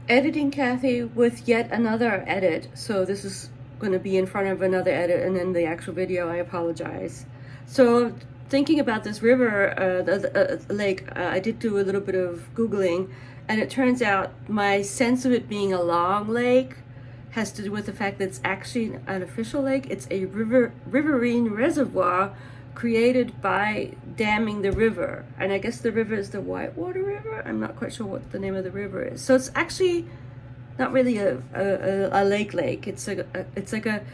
Editing Kathy with yet another edit. So this is going to be in front of another edit and then the actual video. I apologize. So thinking about this river, the lake, I did do a little bit of Googling, and it turns out my sense of it being a long lake has to do with the fact that it's actually an official lake. It's a riverine reservoir created by damming the river, and I guess the river is the Whitewater River. I'm not quite sure what the name of the river is. So it's actually not really a lake. It's like a,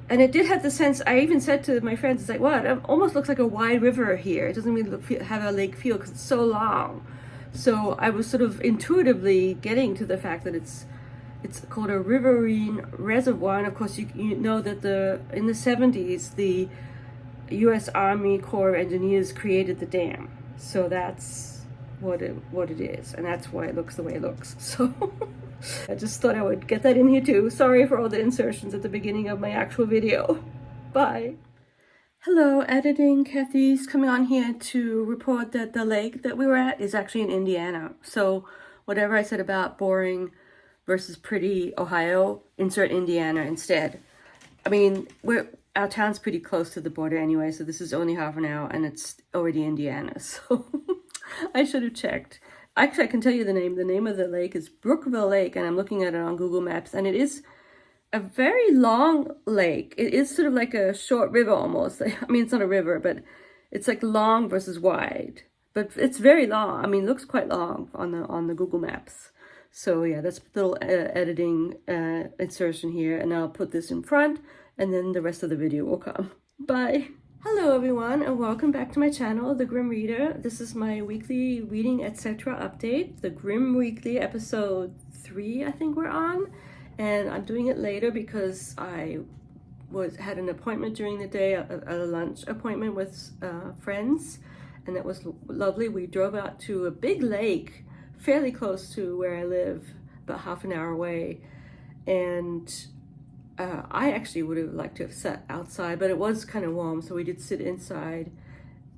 and it did have the sense. I even said to my friends, it's like, what? It almost looks like a wide river here. It doesn't really have a lake feel because it's so long. So I was sort of intuitively getting to the fact that it's called a riverine reservoir, and of course you know that in the 70s the U.S. Army Corps of Engineers created the dam, so that's what it is, and that's why it looks the way it looks. So I just thought I would get that in here too. Sorry for all the insertions at the beginning of my actual video. Bye. Hello, editing. Kathy's coming on here to report that the lake that we were at is actually in Indiana. So whatever I said about boring versus pretty Ohio, insert Indiana instead. I mean, our town's pretty close to the border anyway, so this is only half an hour and it's already Indiana, so I should have checked. Actually, I can tell you the name. The name of the lake is Brookville Lake, and I'm looking at it on Google Maps, and it is a very long lake. It is sort of like a short river almost. I mean, it's not a river, but it's like long versus wide. But it's very long. I mean, it looks quite long on the Google Maps. So yeah, that's a little editing insertion here, and I'll put this in front, and then the rest of the video will come. Bye. Hello everyone, and welcome back to my channel, The Grimm Reader. This is my weekly reading etc. update, the Grimm Weekly episode 3 I think we're on, and I'm doing it later because I had an appointment during the day, a lunch appointment with friends, and that was lovely. We drove out to a big lake fairly close to where I live, about half an hour away, and I actually would have liked to have sat outside, but it was kind of warm, so we did sit inside.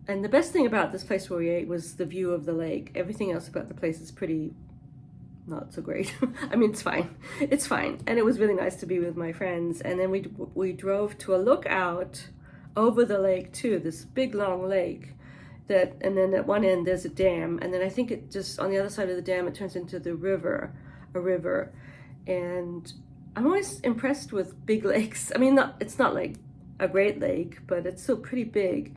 And the best thing about this place where we ate was the view of the lake. Everything else about the place is pretty not so great. I mean, it's fine, and it was really nice to be with my friends. And then we drove to a lookout over the lake too, this big long lake. And then at one end there's a dam, and then I think it just on the other side of the dam it turns into a river. And I'm always impressed with big lakes. I mean, it's not like a great lake, but it's still pretty big.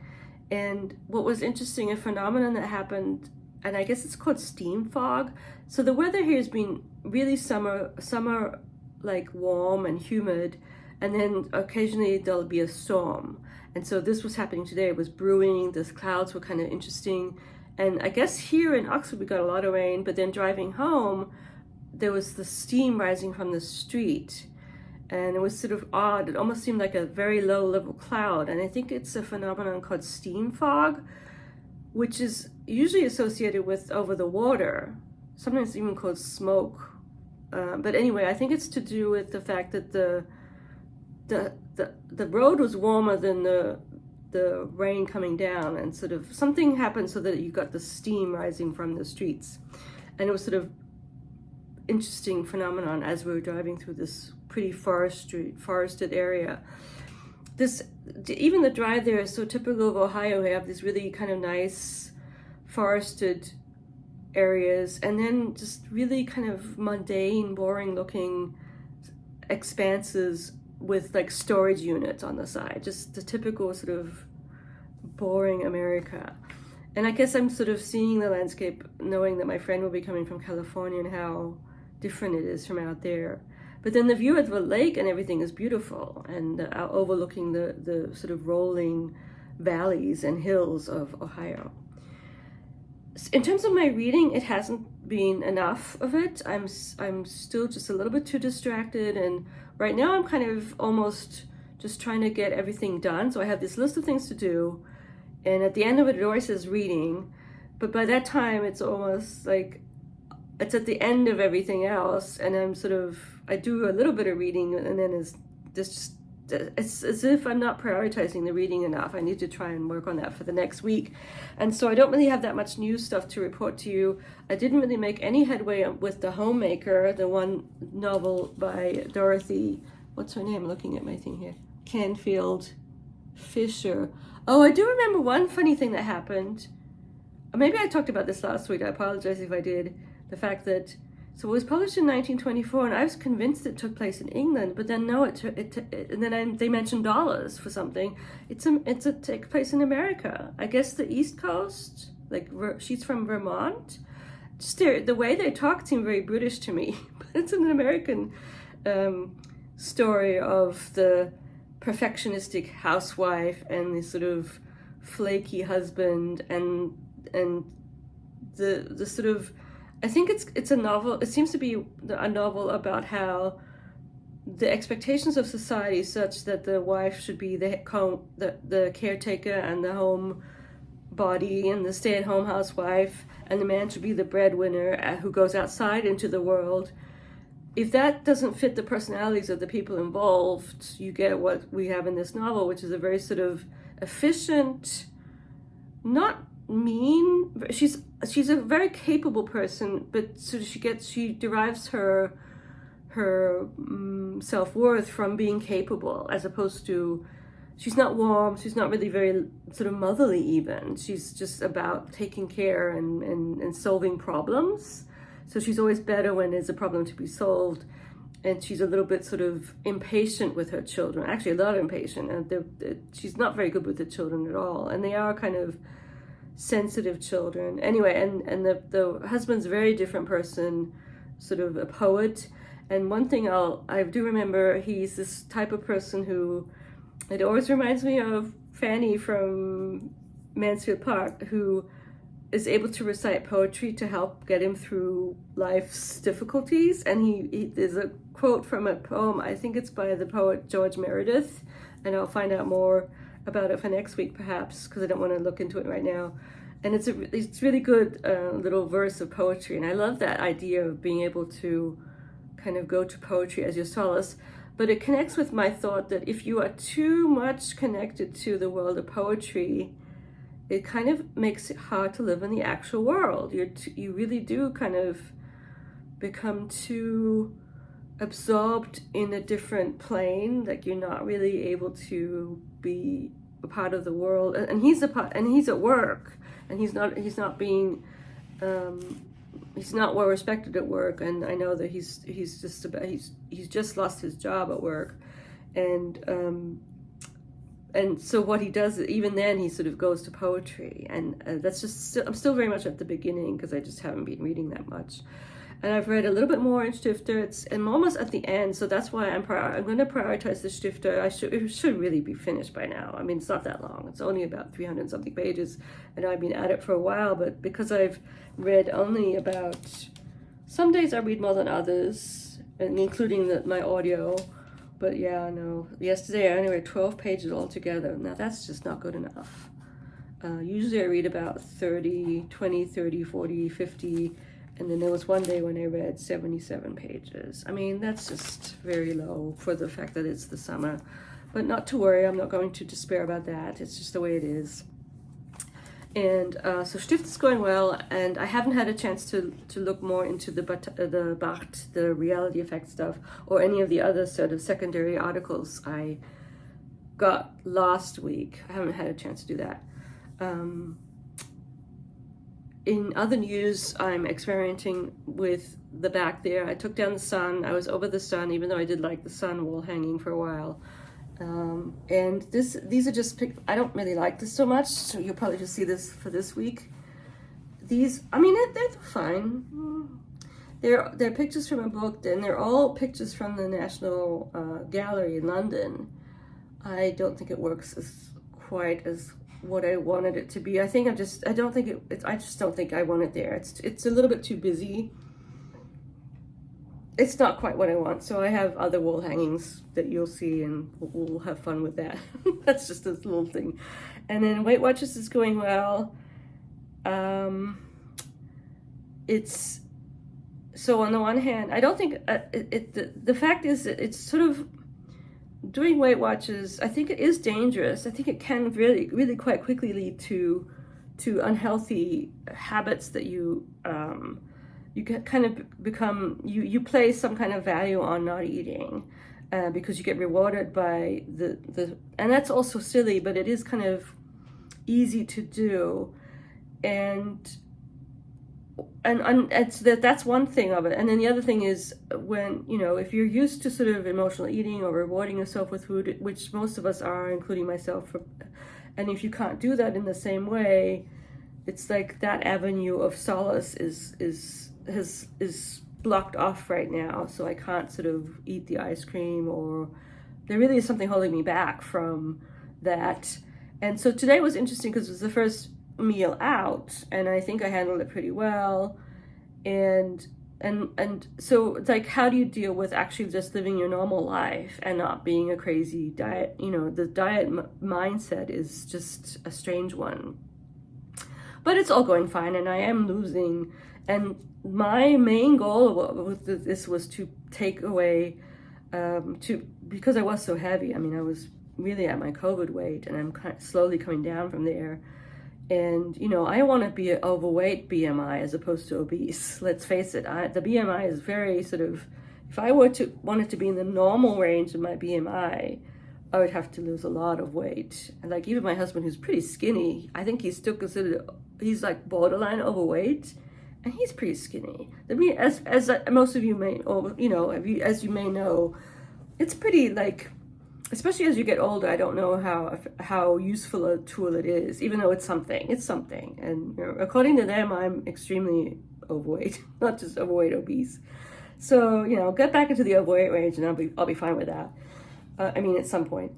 And what was interesting, a phenomenon that happened, and I guess it's called steam fog. So the weather here has been really summer like warm and humid, and then occasionally there'll be a storm. And so this was happening today. It was brewing, the clouds were kind of interesting. And I guess here in Oxford we got a lot of rain, but then driving home, there was the steam rising from the street. And it was sort of odd. It almost seemed like a very low level cloud. And I think it's a phenomenon called steam fog, which is usually associated with over the water, sometimes even called smoke. But anyway, I think it's to do with the fact that the road was warmer than the rain coming down, and sort of something happened so that you got the steam rising from the streets. And it was sort of interesting phenomenon as we were driving through this pretty forested area. Even the drive there is so typical of Ohio. We have these really kind of nice forested areas, and then just really kind of mundane, boring looking expanses with like storage units on the side, just the typical sort of boring America. And I guess I'm sort of seeing the landscape knowing that my friend will be coming from California and how different it is from out there. But then the view of the lake and everything is beautiful, and overlooking the sort of rolling valleys and hills of Ohio. In terms of my reading, it hasn't been enough of it. I'm still just a little bit too distracted, and right now I'm kind of almost just trying to get everything done. So I have this list of things to do, and at the end of it, it always says reading, but by that time it's almost like it's at the end of everything else, and I do a little bit of reading, and then it's just it's as if I'm not prioritizing the reading enough. I need to try and work on that for the next week. And so I don't really have that much new stuff to report to you. I didn't really make any headway with The Homemaker, the one novel by Dorothy, what's her name? Looking at my thing here. Canfield Fisher. Oh, I do remember one funny thing that happened. Maybe I talked about this last week. I apologize if I did. The fact that, so it was published in 1924, and I was convinced it took place in England, but then no, and then they mentioned dollars for something. It takes place in America. I guess the East Coast. Like she's from Vermont. Just the way they talk seemed very British to me, but it's an American story of the perfectionistic housewife and the sort of flaky husband and the sort of, I think it's a novel. It seems to be a novel about how the expectations of society is such that the wife should be the caretaker and the home body and the stay-at-home housewife, and the man should be the breadwinner who goes outside into the world. If that doesn't fit the personalities of the people involved, you get what we have in this novel, which is a very sort of efficient, not mean. She's a very capable person, but sort of she derives her self-worth from being capable, as opposed to, she's not warm, she's not really very sort of motherly even. She's just about taking care and solving problems. So she's always better when there's a problem to be solved. And she's a little bit sort of impatient with her children, actually a lot impatient. And she's not very good with the children at all. And they are kind of sensitive children. Anyway, and the husband's a very different person, sort of a poet. And one thing I do remember, he's this type of person who, it always reminds me of Fanny from Mansfield Park, who is able to recite poetry to help get him through life's difficulties. And there's a quote from a poem, I think it's by the poet George Meredith, and I'll find out more about it for next week perhaps, because I don't want to look into it right now. And it's really good little verse of poetry, and I love that idea of being able to kind of go to poetry as your solace. But it connects with my thought that if you are too much connected to the world of poetry, it kind of makes it hard to live in the actual world. You really do kind of become too absorbed in a different plane, like you're not really able to be a part of the world. And he's at work, and he's not well respected at work. And I know that he's just lost his job at work, and so what he does, even then, he sort of goes to poetry, and that's just I'm still very much at the beginning because I just haven't been reading that much. And I've read a little bit more in Stifter. I'm almost at the end, so that's why I'm going to prioritize the Stifter. It should really be finished by now. I mean, it's not that long. It's only about 300 something pages, and I've been at it for a while. But because I've read only about, some days I read more than others, and including my audio. But yeah, no. Yesterday I only read 12 pages altogether. Now that's just not good enough. Usually I read about 30, 20, 30, 40, 50. And then there was one day when I read 77 pages. I mean, that's just very low for the fact that it's the summer. But not to worry, I'm not going to despair about that. It's just the way it is. And so Stift is going well, and I haven't had a chance to look more into the Barthes, the reality effect stuff, or any of the other sort of secondary articles I got last week. I haven't had a chance to do that. In other news, I'm experimenting with the back there. I took down the sun. I was over the sun, even though I did like the sun wall hanging for a while. And these are just I don't really like this so much, so you'll probably just see this for this week. These, I mean, they're fine. They're pictures from a book, and they're all pictures from the National Gallery in London. I don't think it works quite as what I wanted it to be. I just don't think I want it there. It's a little bit too busy. It's not quite what I want, so I have other wall hangings that you'll see, and we'll have fun with that. That's just this little thing. And then Weight Watchers is going well. It's, so on the one hand, I don't think, the fact is that it's sort of, doing Weight Watchers, I think it is dangerous. I think it can really, really quite quickly lead to unhealthy habits that you get kind of become, you place some kind of value on not eating because you get rewarded by and that's also silly, but it is kind of easy to do. And it's that's one thing of it. And then the other thing is when, if you're used to sort of emotional eating or rewarding yourself with food, which most of us are, including myself, and if you can't do that in the same way, it's like that avenue of solace is blocked off right now. So I can't sort of eat the ice cream, or there really is something holding me back from that. And so today was interesting because it was the first meal out, and I think I handled it pretty well. And so it's like, how do you deal with actually just living your normal life and not being a crazy diet? The diet mindset is just a strange one. But it's all going fine, and I am losing. And my main goal with this was to take away, because I was so heavy. I mean, I was really at my COVID weight, and I'm kind of slowly coming down from there. And, I want to be an overweight BMI as opposed to obese. Let's face it, the BMI is very sort of, if I wanted to be in the normal range of my BMI, I would have to lose a lot of weight. And like even my husband, who's pretty skinny, I think he's still considered, he's like borderline overweight, and he's pretty skinny. I mean, as most of you may, or, as you may know, it's pretty like, especially as you get older, I don't know how useful a tool it is, even though it's something. And according to them, I'm extremely overweight, not just overweight, obese. So, get back into the overweight range, and I'll be fine with that. At some point.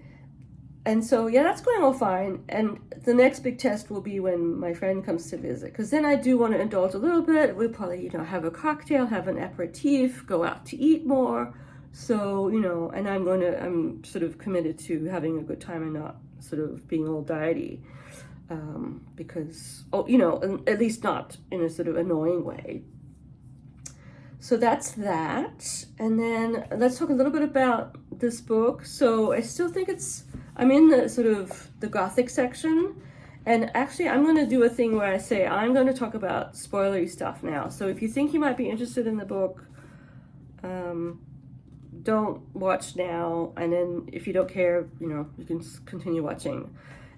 And so, yeah, that's going all fine. And the next big test will be when my friend comes to visit, because then I do want to indulge a little bit. We'll probably, have a cocktail, have an aperitif, go out to eat more. So, and I'm sort of committed to having a good time and not sort of being all diety, because, at least not in a sort of annoying way. So that's that. And then let's talk a little bit about this book. So I still think I'm in the sort of the Gothic section. And actually, I'm going to do a thing where I say I'm going to talk about spoilery stuff now. So if you think you might be interested in the book, don't watch now, and then if you don't care, you can continue watching.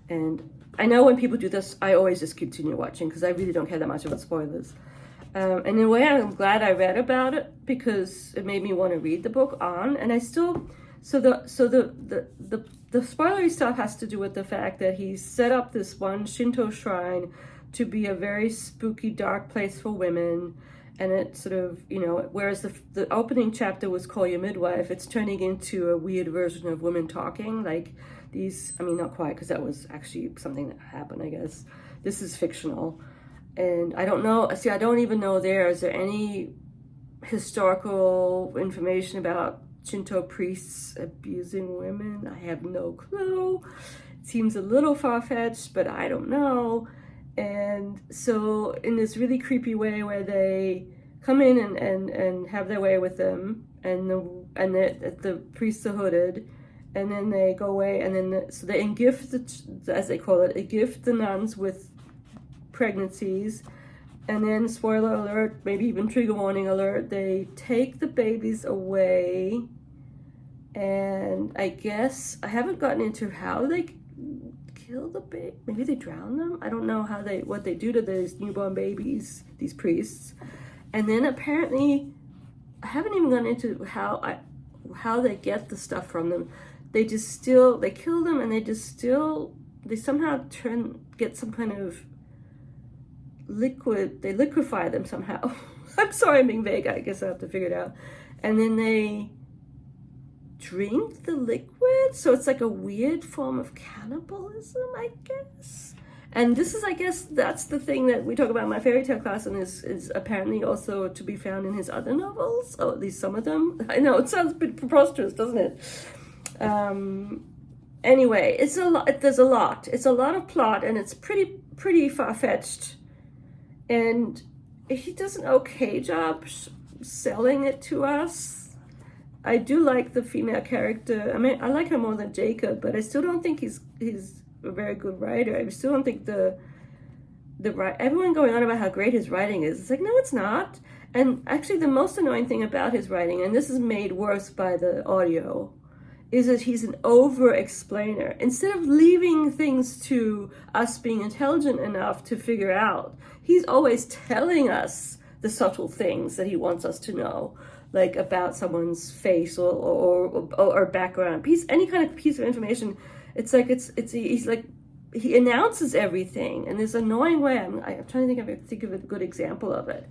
And I know when people do this, I always just continue watching because I really don't care that much about spoilers. And in a way, I'm glad I read about it because it made me want to read the book on. And I still, the spoilery stuff has to do with the fact that he set up this one Shinto shrine to be a very spooky, dark place for women. And it sort of, whereas the opening chapter was Call Your Midwife, it's turning into a weird version of women talking, like these, not quite, because that was actually something that happened, I guess. This is fictional. And I don't know, I don't even know is there any historical information about Shinto priests abusing women? I have no clue. It seems a little far-fetched, but I don't know. And so in this really creepy way where they come in and have their way with them, and the priests are hooded, and then they go away, and then so they gift as they call it, they gift the nuns with pregnancies, and then spoiler alert, maybe even trigger warning alert, they take the babies away, and I guess I haven't gotten into how they kill the baby. Maybe they drown them. I don't know what they do to these newborn babies, these priests. And then apparently, I haven't even gone into how they get the stuff from them. They kill them, and they somehow get some kind of liquid. They liquefy them somehow. I'm sorry, I'm being vague. I guess I have to figure it out. And then they drink the liquid, so it's like a weird form of cannibalism, I guess. And this is, I guess, that's the thing that we talk about in my fairy tale class, and is apparently also to be found in his other novels, or at least some of them. I know, it sounds a bit preposterous, doesn't it? Anyway, it's a lot. There's a lot. It's a lot of plot, and it's pretty far-fetched. And he does an okay job selling it to us. I do like the female character. I mean, I like her more than Jacob, but I still don't think he's a very good writer. I still don't think the everyone going on about how great his writing is. It's like, no, it's not. And actually, the most annoying thing about his writing, and this is made worse by the audio, is that he's an over-explainer. Instead of leaving things to us being intelligent enough to figure out, he's always telling us the subtle things that he wants us to know, like about someone's face or background piece, any kind of piece of information. It's like he's like, he announces everything in this annoying way. I'm trying to think of a good example of it.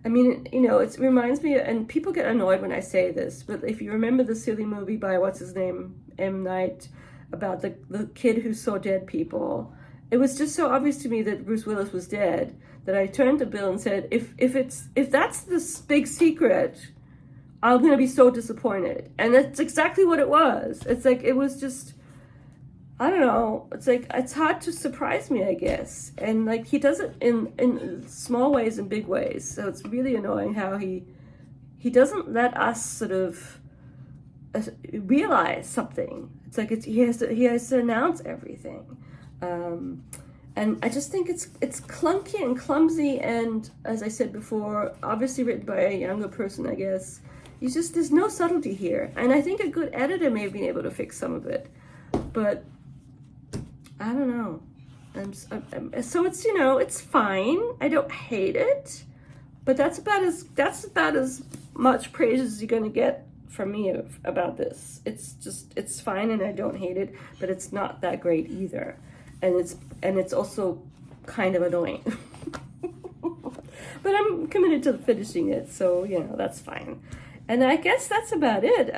I mean, you know, it reminds me, and people get annoyed when I say this, but if you remember the silly movie by, what's his name, M. Night, about the kid who saw dead people, it was just so obvious to me that Bruce Willis was dead that I turned to Bill and said, if that's this big secret, I'm going to be so disappointed. And that's exactly what it was. It's like, it was just, I don't know. It's like, it's hard to surprise me, I guess. And like, he does it in small ways and big ways. So it's really annoying how he doesn't let us sort of realize something. It's like, he has to announce everything. And I just think it's clunky and clumsy. And as I said before, obviously written by a younger person, I guess. There's no subtlety here. And I think a good editor may have been able to fix some of it. But I don't know. So it's, you know, it's fine. I don't hate it, but that's about as much praise as you're gonna get from me about this. It's fine, and I don't hate it, but it's not that great either, and it's also kind of annoying. But I'm committed to finishing it, so you know that's fine. And I guess that's about it.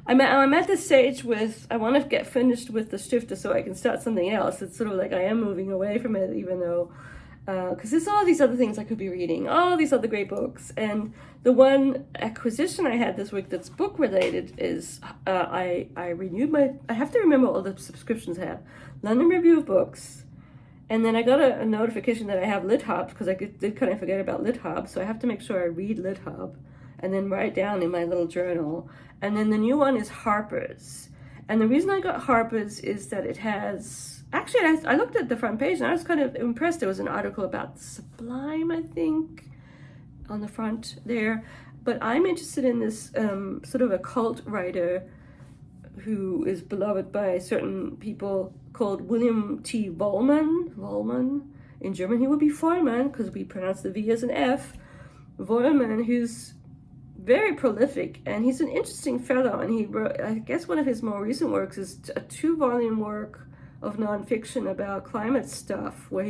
I'm at the stage with, I want to get finished with the Stifter so I can start something else. It's sort of like I am moving away from it, even though, because there's all these other things I could be reading, all these other great books. And the one acquisition I had this week that's book related is, I renewed I have to remember all the subscriptions I have. London Review of Books. And then I got a notification that I have LitHub, because I did kind of forget about LitHub. So I have to make sure I read LitHub and then write down in my little journal. And then the new one is Harper's. And the reason I got Harper's is that it has, actually I looked at the front page and I was kind of impressed. There was an article about Sublime, I think, on the front there. But I'm interested in this sort of a cult writer who is beloved by certain people called William T. Wollman. In German he would be Vollmann, because we pronounce the V as an F. Vollmann, who's very prolific, and he's an interesting fellow, and he wrote, I guess one of his more recent works is a 2-volume work of nonfiction about climate stuff, where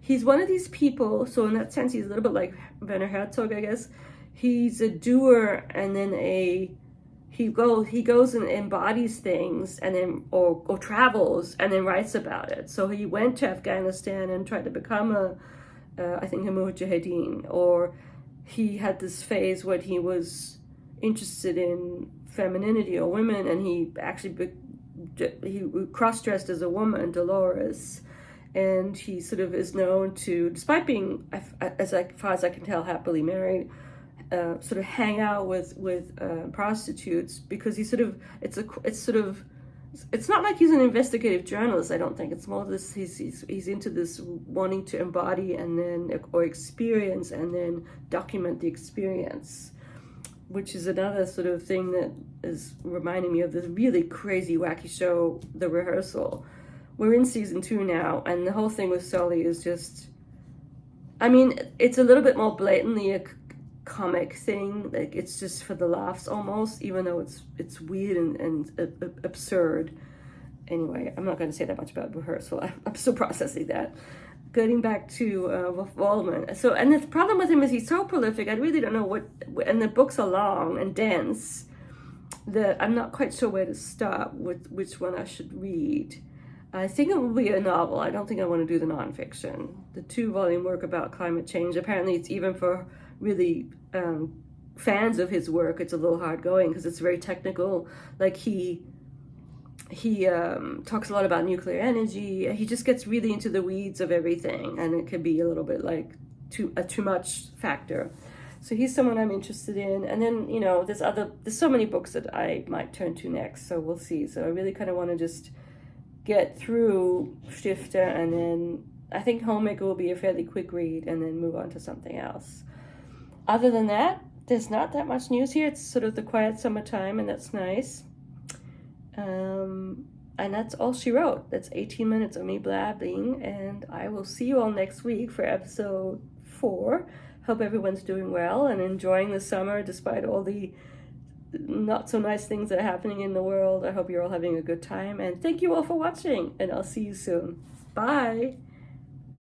he's one of these people, so in that sense he's a little bit like Werner Herzog, I guess. He's a doer, and then he goes and embodies things, and then or travels and then writes about it. So he went to Afghanistan and tried to become I think a mujahideen, or he had this phase when he was interested in femininity or women, and he actually he cross-dressed as a woman, Dolores, and he sort of is known to, despite being, as far as I can tell, happily married, sort of hang out with prostitutes, because he sort of it's not like he's an investigative journalist. I don't think it's more this he's into this wanting to embody and then or experience and then document the experience, which is another sort of thing that is reminding me of this really crazy wacky show, The Rehearsal. We're in season 2 now, and the whole thing with Sully is just, I mean, it's a little bit more blatantly a comic thing, like it's just for the laughs almost, even though it's weird and absurd. Anyway, I'm not going to say that much about Rehearsal. I'm still processing that. Getting back to Wallman. So, and the problem with him is he's so prolific. I really don't know what, and the books are long and dense, that I'm not quite sure where to start with which one I should read. I think it will be a novel. I don't think I want to do the nonfiction. The 2-volume work about climate change, apparently it's even for really fans of his work, it's a little hard going because it's very technical. Like he talks a lot about nuclear energy. He just gets really into the weeds of everything, and it could be a little bit like too much factor. So he's someone I'm interested in. And then, you know, there's so many books that I might turn to next. So we'll see. So I really kind of want to just get through Stifter, and then I think Homemaker will be a fairly quick read, and then move on to something else. Other than that, there's not that much news here. It's sort of the quiet summertime, and that's nice. And that's all she wrote. That's 18 minutes of me blabbing, and I will see you all next week for episode 4. Hope everyone's doing well and enjoying the summer despite all the not so nice things that are happening in the world. I hope you're all having a good time, and thank you all for watching, and I'll see you soon. Bye!